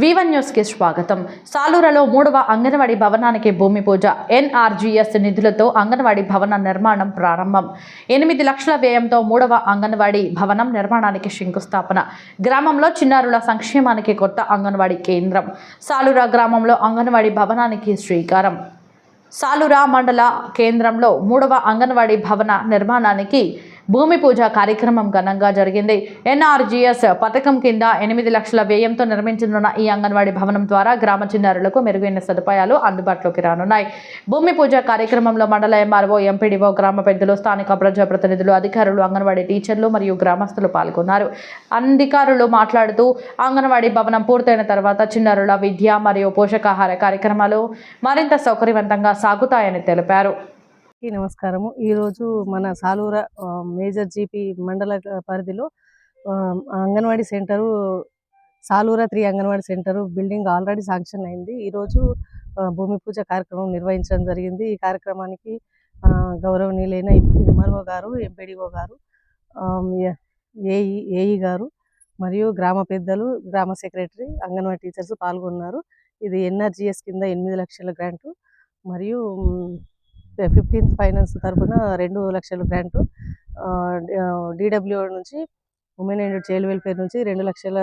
V1 news కి స్వాగతం. సాలూరులో 3వ అంగన్వాడీ భవనానికి భూమి పూజ. NRGS నిధులతో అంగన్వాడీ భవన నిర్మాణం ప్రారంభం. 8 లక్షల వ్యయంతో 3వ అంగన్వాడీ భవనం నిర్మాణానికి శంకుస్థాపన. గ్రామంలో చిన్నారుల సంక్షేమానికి కొత్త అంగన్వాడీ కేంద్రం. సాలూరు గ్రామంలో అంగన్వాడీ భవనానికి శ్రీకారం. సాలూరు మండల కేంద్రంలో 3వ అంగన్వాడీ భవన నిర్మాణానికి భూమి పూజ కార్యక్రమం ఘనంగా జరిగింది. NRGS పథకం కింద 8 లక్షల వ్యయంతో నిర్మించనున్న ఈ అంగన్వాడీ భవనం ద్వారా గ్రామ చిన్నారులకు మెరుగైన సదుపాయాలు అందుబాటులోకి రానున్నాయి. భూమి పూజ కార్యక్రమంలో మండల MRO, MPDO, గ్రామ పెద్దలు, స్థానిక ప్రజాప్రతినిధులు, అధికారులు, అంగన్వాడీ టీచర్లు మరియు గ్రామస్తులు పాల్గొన్నారు. అధికారులు మాట్లాడుతూ అంగన్వాడీ భవనం పూర్తయిన తర్వాత చిన్నారుల విద్య మరియు పోషకాహార కార్యక్రమాలు మరింత సౌకర్యవంతంగా సాగుతాయని తెలిపారు. నమస్కారము. ఈరోజు మన సాలూరు మేజర్ జీపీ మండల పరిధిలో anganwadi centre Saluru 3 anganwadi centre building already sanction అయింది. ఈరోజు భూమి పూజ కార్యక్రమం నిర్వహించడం జరిగింది. ఈ కార్యక్రమానికి గౌరవనీయులైన MRO గారు, MPDO గారు, AE గారు మరియు గ్రామ పెద్దలు, గ్రామ సెక్రటరీ, అంగన్వాడీ టీచర్స్ పాల్గొన్నారు. ఇది NRGS కింద 8 లక్షల గ్రాంటు మరియు 15th ఫైనాన్స్ తరఫున 2 లక్షల గ్రాంటు, DWO నుంచి ఉమెన్ అండ్ చైల్డ్ వెల్ఫేర్ నుంచి 2 లక్షల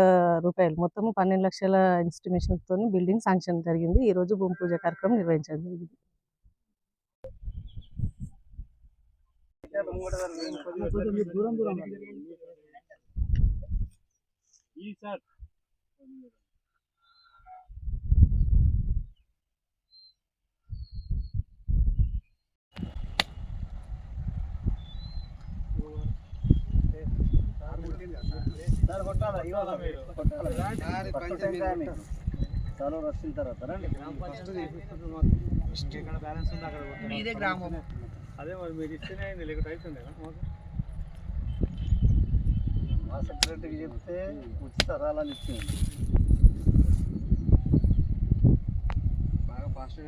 రూపాయలు, మొత్తము 12 లక్షల ఎస్టిమేషన్తో బిల్డింగ్ శాంక్షన్ జరిగింది. ఈరోజు భూమి పూజ కార్యక్రమం నిర్వహించడం జరిగింది. మీదే గ్రామం అదే మరి మీరు ఇస్తేనే లేకపోతే అవుతుండేనా మా సెక్రటరీకి చెప్తే ఉచిత రాలని ఇచ్చింది. బాగా ఫాస్ట్